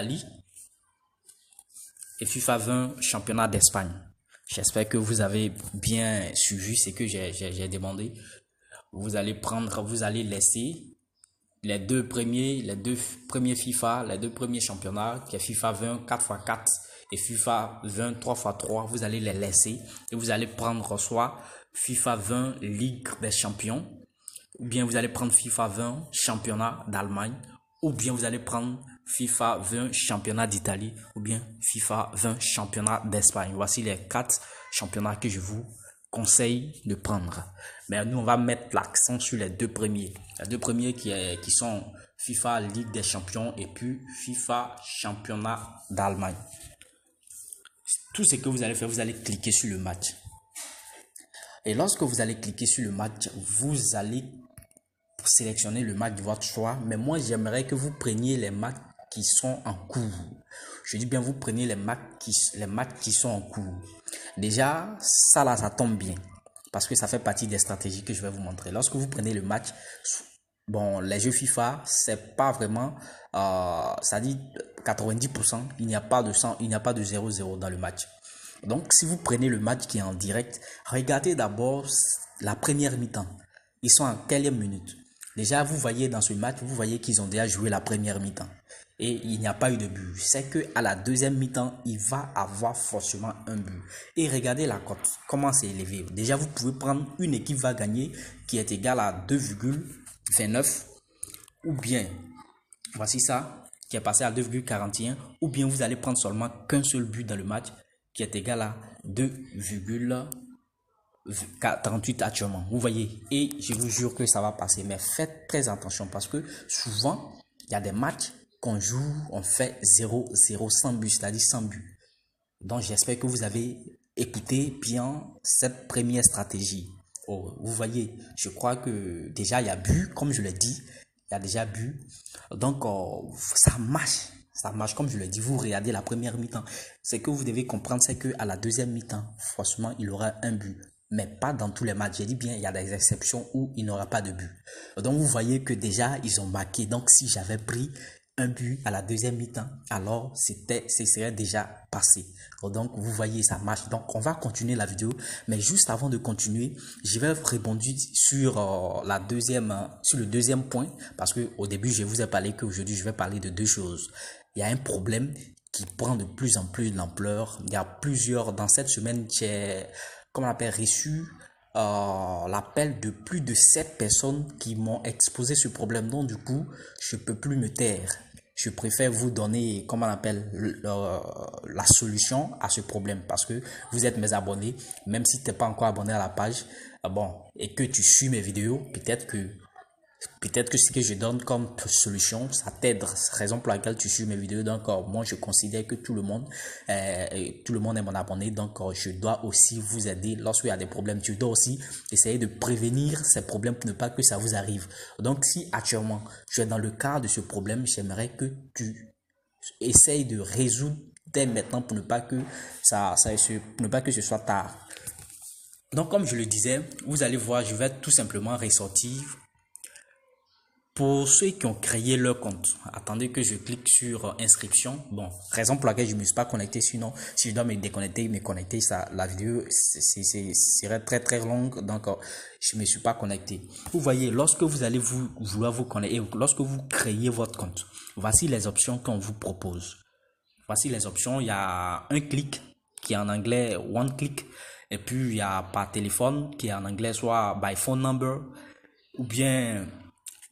d'Italie et FIFA 20 championnat d'Espagne. J'espère que vous avez bien suivi ce que j'ai demandé. Vous allez laisser les deux premiers FIFA, les deux premiers championnats, qui est FIFA 20 4x4 et FIFA 20 3x3. Vous allez les laisser et vous allez prendre soit FIFA 20 Ligue des Champions, ou bien vous allez prendre FIFA 20 championnat d'Allemagne, ou bien vous allez prendre FIFA 20 championnat d'Italie, ou bien FIFA 20 championnat d'Espagne. Voici les 4 championnats que je vous conseille de prendre. Mais nous, on va mettre l'accent sur les deux premiers. Les deux premiers qui sont FIFA Ligue des Champions et puis FIFA championnat d'Allemagne. Tout ce que vous allez faire, vous allez cliquer sur le match. Et lorsque vous allez cliquer sur le match, vous allez sélectionner le match de votre choix. Mais moi, j'aimerais que vous preniez les matchs qui sont en cours. Je dis bien, vous prenez les matchs qui sont en cours. Déjà, ça là, ça tombe bien. Parce que ça fait partie des stratégies que je vais vous montrer. Lorsque vous prenez le match, bon, les jeux FIFA, c'est pas vraiment, ça dit 90%, il n'y a pas de 100, il n'y a pas de 0-0 dans le match. Donc, si vous prenez le match qui est en direct, regardez d'abord la première mi-temps. Ils sont en quelle minute? Déjà, vous voyez dans ce match, vous voyez qu'ils ont déjà joué la première mi-temps. Et il n'y a pas eu de but. C'est que à la deuxième mi-temps, il va avoir forcément un but. Et regardez la cote, comment c'est élevé. Déjà, vous pouvez prendre une équipe va gagner qui est égale à 2,29. Ou bien, voici ça, qui est passé à 2,41. Ou bien vous allez prendre seulement qu'un seul but dans le match qui est égal à 2,48 actuellement. Vous voyez, et je vous jure que ça va passer. Mais faites très attention parce que souvent, il y a des matchs qu'on joue, on fait 0-0 sans but, c'est-à-dire sans but. Donc, j'espère que vous avez écouté bien cette première stratégie. Oh, vous voyez, je crois que déjà, il y a but, comme je l'ai dit, il y a déjà but. Donc, ça marche. Ça marche, comme je l'ai dit, vous regardez la première mi-temps. Ce que vous devez comprendre, c'est qu'à la deuxième mi-temps, forcément, il y aura un but. Mais pas dans tous les matchs. J'ai dit bien, il y a des exceptions où il n'y aura pas de but. Donc, vous voyez que déjà, ils ont marqué. Donc, si j'avais pris un but à la deuxième mi-temps, alors ce serait déjà passé. Donc, vous voyez, ça marche. Donc, on va continuer la vidéo. Mais juste avant de continuer, je vais répondre sur le deuxième point. Parce que au début, je vous ai parlé qu'aujourd'hui, je vais parler de deux choses. Il y a un problème qui prend de plus en plus d'ampleur. Il y a plusieurs, dans cette semaine, j'ai, comme on appelle, reçu l'appel de plus de 7 personnes qui m'ont exposé ce problème. Donc, du coup, je peux plus me taire. Je préfère vous donner, comment on appelle, la solution à ce problème parce que vous êtes mes abonnés. Même si tu n'es pas encore abonné à la page, bon, et que tu suis mes vidéos, peut-être que ce que je donne comme solution, ça t'aide. Raison pour laquelle tu suis mes vidéos. Donc, moi, je considère que tout le monde est mon abonné. Donc, je dois aussi vous aider lorsqu'il y a des problèmes. Tu dois aussi essayer de prévenir ces problèmes pour ne pas que ça vous arrive. Donc, si actuellement, tu es dans le cas de ce problème, j'aimerais que tu essayes de résoudre dès maintenant pour ne pas que pour ne pas que ce soit tard. Donc, comme je le disais, vous allez voir, je vais tout simplement ressortir. Pour ceux qui ont créé leur compte, attendez que je clique sur inscription. Bon, raison pour laquelle je ne me suis pas connecté, sinon si je dois me connecter, la vidéo serait très très longue, donc je ne me suis pas connecté. Vous voyez, lorsque vous allez vouloir vous connecter, lorsque vous créez votre compte, voici les options qu'on vous propose. Voici les options, il y a un clic qui est en anglais one click, et puis il y a par téléphone qui est en anglais soit by phone number, ou bien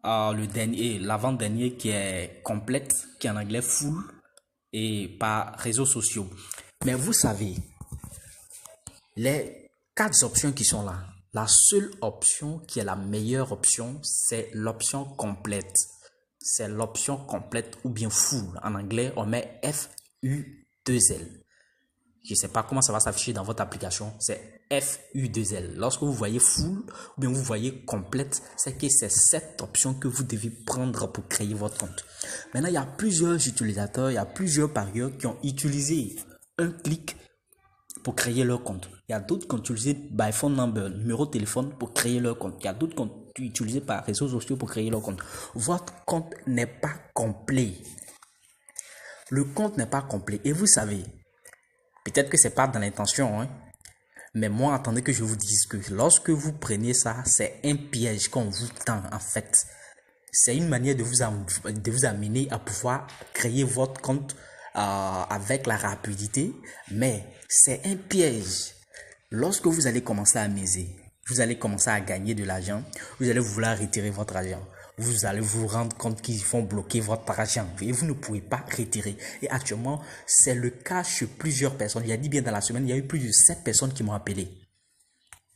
l'avant-dernier qui est complète, qui est en anglais full, et par réseaux sociaux. Mais vous savez, les 4 options qui sont là, la seule option qui est la meilleure option, c'est l'option complète. C'est l'option complète ou bien full. En anglais, on met FU2L. Je ne sais pas comment ça va s'afficher dans votre application. C'est FU2L. Lorsque vous voyez full ou bien vous voyez complète, c'est que c'est cette option que vous devez prendre pour créer votre compte. Maintenant, il y a plusieurs utilisateurs, il y a plusieurs parieurs qui ont utilisé un clic pour créer leur compte. Il y a d'autres qui ont utilisé by phone number, numéro de téléphone pour créer leur compte. Il y a d'autres qui ont utilisé par réseaux sociaux pour créer leur compte. Votre compte n'est pas complet. Le compte n'est pas complet. Et vous savez, peut-être que c'est pas dans l'intention, hein, mais moi, attendez que je vous dise que lorsque vous prenez ça, c'est un piège qu'on vous tend en fait. C'est une manière de vous amener à pouvoir créer votre compte avec la rapidité, mais c'est un piège. Lorsque vous allez commencer à miser, vous allez commencer à gagner de l'argent, vous allez vouloir retirer votre argent. Vous allez vous rendre compte qu'ils vont bloquer votre argent et vous ne pouvez pas retirer. Et actuellement, c'est le cas chez plusieurs personnes. Il y a dit bien dans la semaine, il y a eu plus de 7 personnes qui m'ont appelé.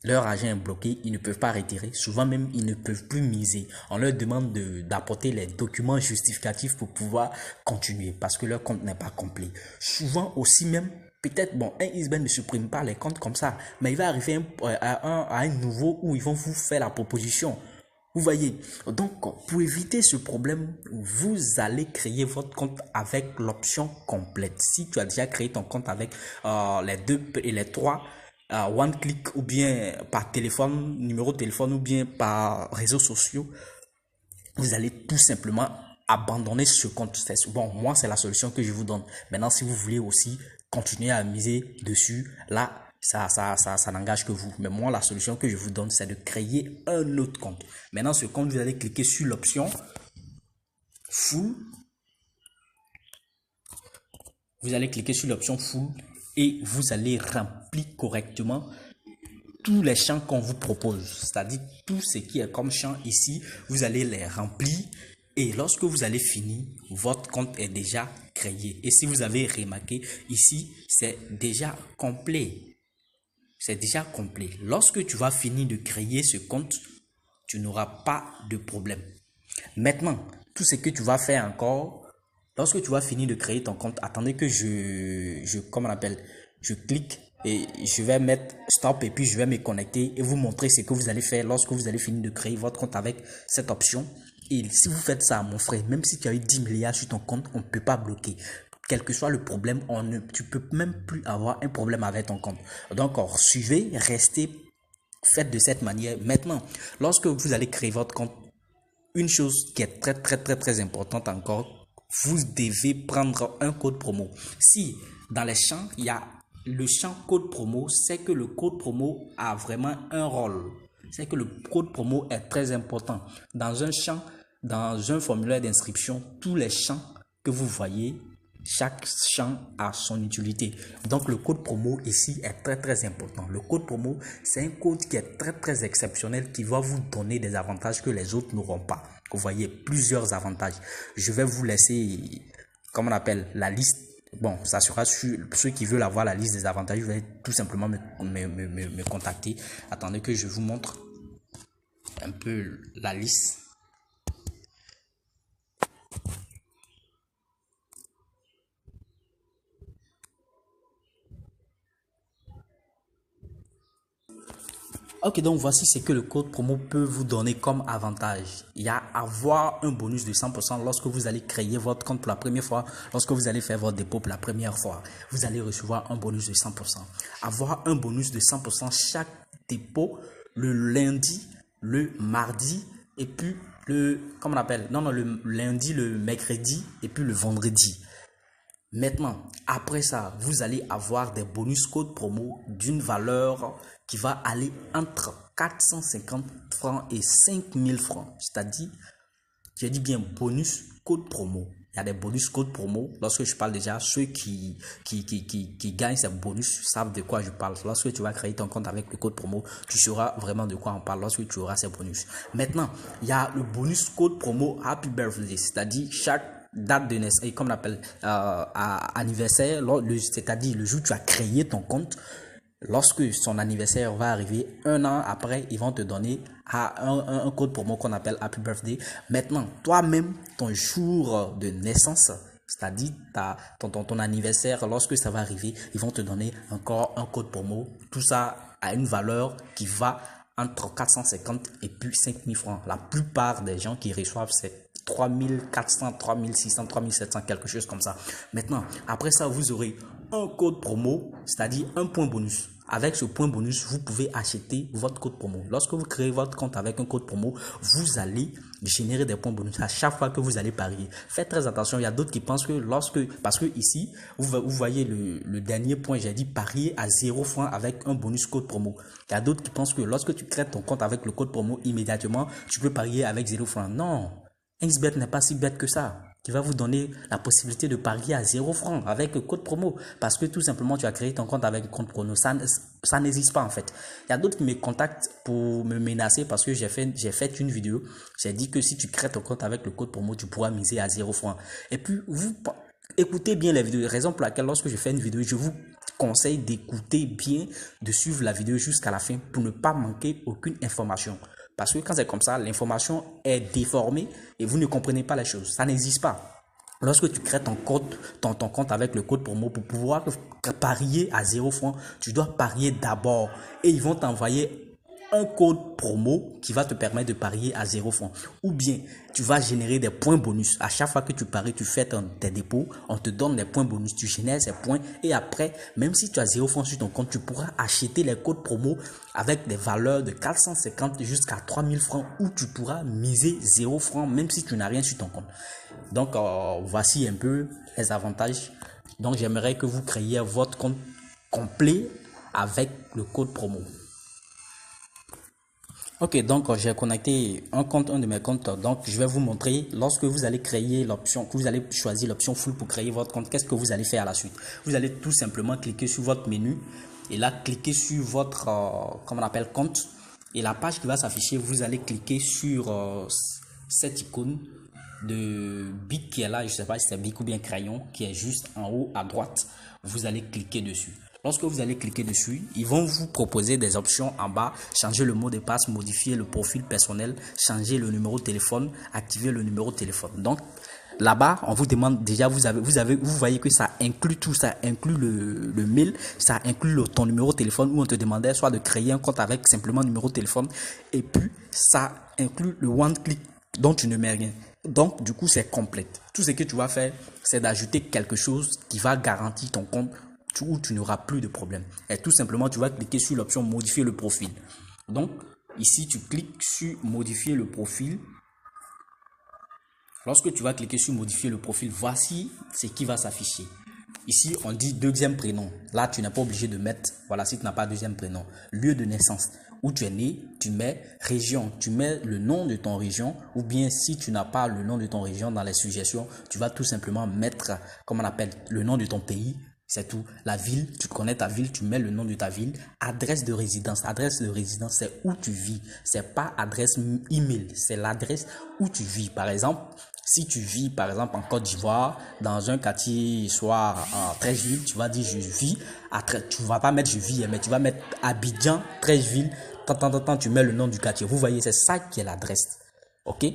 Leur argent est bloqué, ils ne peuvent pas retirer. Souvent même, ils ne peuvent plus miser. On leur demande d'apporter les documents justificatifs pour pouvoir continuer parce que leur compte n'est pas complet. Souvent aussi même, peut-être, bon, un Isbank ne supprime pas les comptes comme ça, mais il va arriver à un nouveau où ils vont vous faire la proposition. Vous voyez, donc pour éviter ce problème, vous allez créer votre compte avec l'option complète. Si tu as déjà créé ton compte avec les 2 et les 3, one click ou bien par téléphone, numéro de téléphone ou bien par réseaux sociaux, vous allez tout simplement abandonner ce compte. Bon, moi c'est la solution que je vous donne. Maintenant, si vous voulez aussi continuer à miser dessus, là, ça n'engage que vous. Mais moi, la solution que je vous donne, c'est de créer un autre compte. Maintenant, ce compte, vous allez cliquer sur l'option full. Vous allez cliquer sur l'option full et vous allez remplir correctement tous les champs qu'on vous propose. C'est-à-dire tout ce qui est comme champ ici, vous allez les remplir. Et lorsque vous allez finir, votre compte est déjà créé. Et si vous avez remarqué, ici, c'est déjà complet. C'est déjà complet. Lorsque tu vas finir de créer ce compte, tu n'auras pas de problème. Maintenant, tout ce que tu vas faire encore, lorsque tu vas finir de créer ton compte, attendez que comment on appelle, je clique et je vais mettre stop et puis je vais me connecter et vous montrer ce que vous allez faire lorsque vous allez finir de créer votre compte avec cette option. Et si vous faites ça, mon frère, même si tu as eu 10 milliards sur ton compte, on ne peut pas bloquer. Quel que soit le problème, tu peux même plus avoir un problème avec ton compte. Donc, suivez, restez, faites de cette manière. Maintenant, lorsque vous allez créer votre compte, une chose qui est très importante encore, vous devez prendre un code promo. Si dans les champs, il y a le champ code promo, c'est que le code promo a vraiment un rôle. C'est que le code promo est très important. Dans un champ, dans un formulaire d'inscription, tous les champs que vous voyez, chaque champ a son utilité. Donc le code promo ici est très important. Le code promo, c'est un code qui est très exceptionnel qui va vous donner des avantages que les autres n'auront pas. Vous voyez, plusieurs avantages. Je vais vous laisser, comme on appelle, la liste. Bon, ça sera sur ceux qui veulent avoir la liste des avantages. Vous allez tout simplement me contacter. Attendez que je vous montre un peu la liste. Ok, donc voici ce que le code promo peut vous donner comme avantage. Il y a avoir un bonus de 100% lorsque vous allez créer votre compte pour la première fois, lorsque vous allez faire votre dépôt pour la première fois. Vous allez recevoir un bonus de 100%. Avoir un bonus de 100% chaque dépôt le lundi, le mardi et puis comment on appelle? Non, le lundi, le mercredi et puis le vendredi. Maintenant, après ça, vous allez avoir des bonus code promo d'une valeur qui va aller entre 450 francs et 5000 francs. C'est-à-dire, je dis bien bonus code promo. Il y a des bonus code promo. Lorsque je parle déjà, ceux qui gagnent ces bonus savent de quoi je parle. Lorsque tu vas créer ton compte avec le code promo, tu sauras vraiment de quoi on parle lorsque tu auras ces bonus. Maintenant, il y a le bonus code promo Happy Birthday. C'est-à-dire, chaque date de naissance, comme on appelle anniversaire, c'est-à-dire le jour où tu as créé ton compte, lorsque son anniversaire va arriver, un an après, ils vont te donner un code promo qu'on appelle Happy Birthday. Maintenant, toi-même, ton jour de naissance, c'est-à-dire ton anniversaire, lorsque ça va arriver, ils vont te donner encore un code promo. Tout ça a une valeur qui va entre 450 et puis 5000 francs. La plupart des gens qui reçoivent cette 3400, 3600, 3700, quelque chose comme ça. Maintenant, après ça, vous aurez un code promo, c'est-à-dire un point bonus. avec ce point bonus, vous pouvez acheter votre code promo. Lorsque vous créez votre compte avec un code promo, vous allez générer des points bonus à chaque fois que vous allez parier. Faites très attention, il y a d'autres qui pensent que parce que ici, vous voyez le dernier point, j'ai dit parier à 0 francs avec un bonus code promo. Il y a d'autres qui pensent que lorsque tu crées ton compte avec le code promo, immédiatement, tu peux parier avec 0 francs. Non, XBet n'est pas si bête que ça, qui va vous donner la possibilité de parier à 0 francs avec le code promo. Parce que tout simplement, tu as créé ton compte avec le code promo. Ça n'existe pas en fait. Il y a d'autres qui me contactent pour me menacer parce que j'ai fait une vidéo. J'ai dit que si tu crées ton compte avec le code promo, tu pourras miser à 0 francs. Et puis, vous écoutez bien les vidéos. Raison pour laquelle lorsque je fais une vidéo, je vous conseille d'écouter bien, de suivre la vidéo jusqu'à la fin pour ne pas manquer aucune information. Parce que quand c'est comme ça, l'information est déformée et vous ne comprenez pas les choses. Ça n'existe pas. Lorsque tu crées ton compte avec le code promo pour pouvoir parier à 0 francs, tu dois parier d'abord. Et ils vont t'envoyer un code promo qui va te permettre de parier à 0 francs. Ou bien, tu vas générer des points bonus. À chaque fois que tu paries, tu fais tes dépôts, on te donne des points bonus, tu génères ces points. Et après, même si tu as 0 francs sur ton compte, tu pourras acheter les codes promo avec des valeurs de 450 jusqu'à 3000 francs où tu pourras miser 0 francs même si tu n'as rien sur ton compte. Donc, voici un peu les avantages. Donc, j'aimerais que vous créiez votre compte complet avec le code promo. Ok, donc j'ai connecté un de mes comptes. Donc je vais vous montrer lorsque vous allez créer l'option, que vous allez choisir l'option full pour créer votre compte, qu'est-ce que vous allez faire à la suite. Vous allez tout simplement cliquer sur votre menu et là cliquer sur votre, comme on appelle, compte. Et la page qui va s'afficher, vous allez cliquer sur cette icône de bic qui est là, je ne sais pas si c'est bic ou bien crayon, qui est juste en haut à droite. Vous allez cliquer dessus. Lorsque vous allez cliquer dessus, ils vont vous proposer des options en bas. Changer le mot de passe, modifier le profil personnel, changer le numéro de téléphone, activer le numéro de téléphone. Donc là-bas, on vous demande déjà, vous voyez que ça inclut tout, ça inclut le mail, ça inclut ton numéro de téléphone où on te demandait soit de créer un compte avec simplement numéro de téléphone et puis ça inclut le one click dont tu ne mets rien. Donc du coup, c'est complète. Tout ce que tu vas faire, c'est d'ajouter quelque chose qui va garantir ton compte où tu n'auras plus de problème. Et tout simplement, tu vas cliquer sur l'option modifier le profil. Donc, ici, tu cliques sur modifier le profil. Lorsque tu vas cliquer sur modifier le profil, voici ce qui va s'afficher. Ici, on dit deuxième prénom. Là, tu n'es pas obligé de mettre, voilà, si tu n'as pas deuxième prénom. Lieu de naissance, où tu es né, tu mets région, tu mets le nom de ton région, ou bien si tu n'as pas le nom de ton région dans les suggestions, tu vas tout simplement mettre, comme on appelle, le nom de ton pays. C'est tout. La ville, tu connais ta ville, tu mets le nom de ta ville. Adresse de résidence. Adresse de résidence, c'est où tu vis. C'est pas adresse email, c'est l'adresse où tu vis. Par exemple, si tu vis par exemple en Côte d'Ivoire, dans un quartier soit en Treichville, tu vas dire je vis à tu vas pas mettre je vis, mais tu vas mettre Abidjan, Treichville. Tant, tu mets le nom du quartier. Vous voyez, c'est ça qui est l'adresse. OK?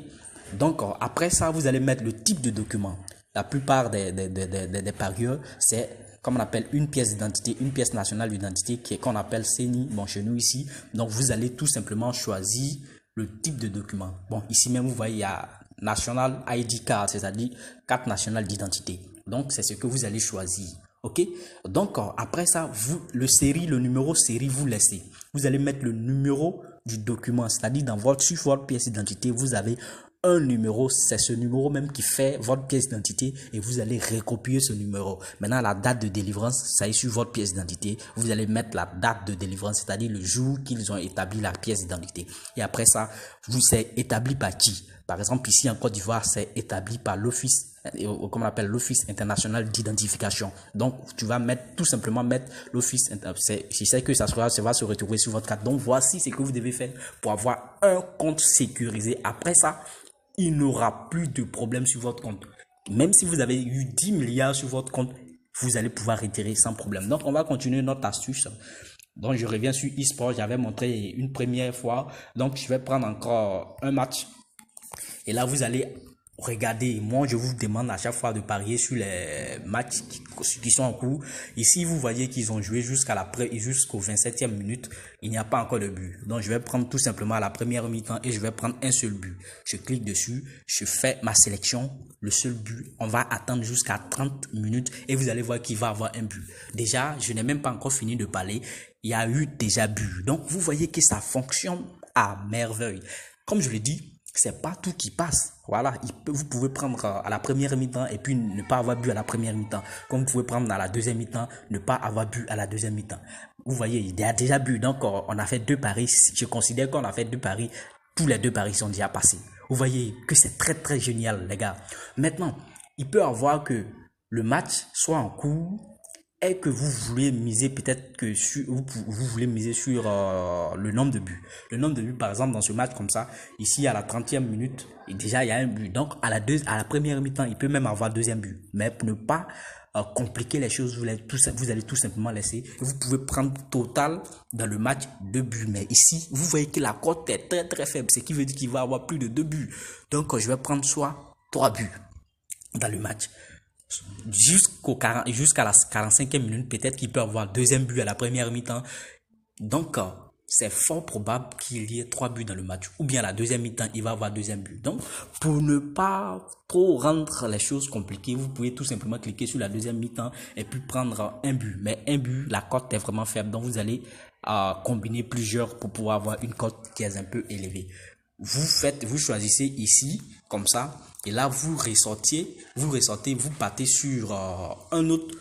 Donc après ça, vous allez mettre le type de document. La plupart des parieurs, c'est comme on appelle une pièce d'identité, une pièce nationale d'identité qu'on appelle CENI, bon chez nous ici. Donc vous allez tout simplement choisir le type de document. Bon ici même vous voyez il y a National ID Card, c'est-à-dire carte nationale d'identité. Donc c'est ce que vous allez choisir. Ok, donc après ça, le numéro série, vous laissez. Vous allez mettre le numéro du document, c'est-à-dire sur votre pièce d'identité, vous avez un numéro, c'est ce numéro même qui fait votre pièce d'identité et vous allez recopier ce numéro. Maintenant, la date de délivrance, ça est sur votre pièce d'identité. Vous allez mettre la date de délivrance, c'est-à-dire le jour qu'ils ont établi la pièce d'identité. Et après ça, c'est établi par qui? Par exemple, ici en Côte d'Ivoire, c'est établi par l'Office, comme on appelle l'Office international d'identification. Donc, tu vas tout simplement mettre l'Office, je sais que ça va se retrouver sur votre carte. Donc, voici ce que vous devez faire pour avoir un compte sécurisé. Après ça, il n'aura plus de problème sur votre compte. Même si vous avez eu 10 milliards sur votre compte, vous allez pouvoir retirer sans problème. Donc, on va continuer notre astuce. Donc, je reviens sur eSport. J'avais montré une première fois. Donc, je vais prendre encore un match. Et là, vous allez regardez, moi je vous demande à chaque fois de parier sur les matchs qui sont en cours. Ici, vous voyez qu'ils ont joué jusqu'au 27e minute. Il n'y a pas encore de but. Donc je vais prendre tout simplement à la première mi-temps et je vais prendre un seul but. Je clique dessus, je fais ma sélection, le seul but. On va attendre jusqu'à 30 minutes et vous allez voir qu'il va avoir un but. Déjà, je n'ai même pas encore fini de parler. Il y a eu déjà but. Donc vous voyez que ça fonctionne à merveille. Comme je l'ai dit, c'est pas tout qui passe. Voilà, vous pouvez prendre à la première mi-temps et puis ne pas avoir bu à la première mi-temps. Comme vous pouvez prendre à la deuxième mi-temps, ne pas avoir bu à la deuxième mi-temps. Vous voyez, il y a déjà bu. Donc, on a fait 2 paris. Je considère qu'on a fait 2 paris. Tous les 2 paris sont déjà passés. Vous voyez que c'est très, très génial, les gars. Maintenant, il peut avoir que le match soit en cours et que vous voulez miser peut-être que vous voulez miser sur le nombre de buts. Le nombre de buts, par exemple, dans ce match comme ça, ici à la 30e minute, et déjà il y a un but. Donc à la première mi-temps, il peut même avoir deuxième but. Mais pour ne pas compliquer les choses, vous allez tout simplement laisser. Vous pouvez prendre total dans le match 2 buts. Mais ici, vous voyez que la cote est très très faible. Ce qui veut dire qu'il va avoir plus de 2 buts. Donc je vais prendre soit 3 buts dans le match. Jusqu'à la 45e minute, peut-être qu'il peut avoir deuxième but à la première mi-temps. Donc, c'est fort probable qu'il y ait 3 buts dans le match. Ou bien à la deuxième mi-temps, il va avoir deuxième but. Donc, pour ne pas trop rendre les choses compliquées, vous pouvez tout simplement cliquer sur la deuxième mi-temps et puis prendre un but. Mais un but, la cote est vraiment faible. Donc, vous allez combiner plusieurs pour pouvoir avoir une cote qui est un peu élevée. Vous choisissez ici, comme ça, et là, vous ressortez, vous partez sur un autre.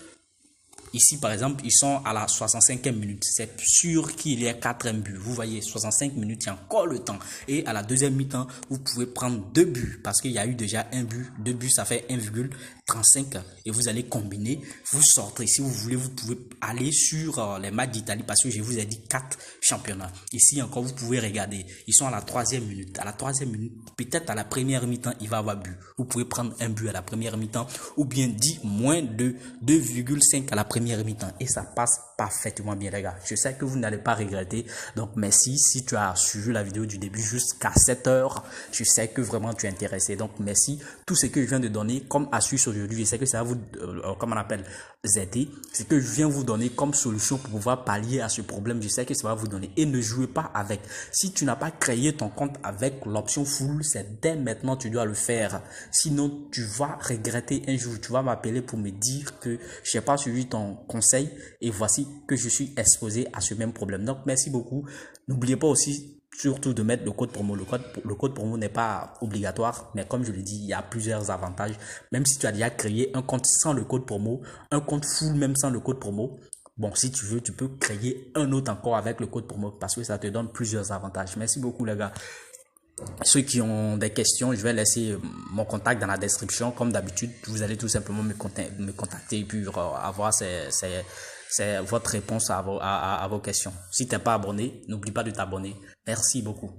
Ici, par exemple, ils sont à la 65e minute. C'est sûr qu'il y a 4 buts. Vous voyez, 65 minutes, il y a encore le temps. Et à la deuxième mi-temps, vous pouvez prendre 2 buts parce qu'il y a eu déjà un but. 2 buts, ça fait 1,35. Et vous allez combiner. Vous sortez. Si vous voulez, vous pouvez aller sur les matchs d'Italie parce que je vous ai dit 4 championnats. Ici encore, vous pouvez regarder. Ils sont à la 3e minute. À la 3e minute, peut-être à la première mi-temps, il va avoir but. Vous pouvez prendre un but à la première mi-temps ou bien dit moins de 2,5 à la première mi-temps et ça passe parfaitement bien, les gars. Je sais que vous n'allez pas regretter. Donc merci si tu as suivi la vidéo du début jusqu'à 7 heures. Je sais que vraiment tu es intéressé. Donc merci. Tout ce que je viens de donner comme astuce aujourd'hui, je sais que ça va vous, comme on appelle, aider. Ce que je viens vous donner comme solution pour pouvoir pallier à ce problème, je sais que ça va vous donner. Et ne jouez pas avec. Si tu n'as pas créé ton compte avec l'option full, c'est dès maintenant tu dois le faire. Sinon, tu vas regretter un jour. Tu vas m'appeler pour me dire que je n'ai pas suivi ton conseil et voici que je suis exposé à ce même problème. Donc, merci beaucoup. N'oubliez pas aussi surtout de mettre le code promo. Le code promo n'est pas obligatoire, mais comme je l'ai dit, il y a plusieurs avantages. Même si tu as déjà créé un compte sans le code promo, un compte full même sans le code promo, bon, si tu veux, tu peux créer un autre encore avec le code promo parce que ça te donne plusieurs avantages. Merci beaucoup, les gars. Ceux qui ont des questions, je vais laisser mon contact dans la description. Comme d'habitude, vous allez tout simplement me contacter et puis avoir votre réponse à vos questions. Si tu n'es pas abonné, n'oublie pas de t'abonner. Merci beaucoup.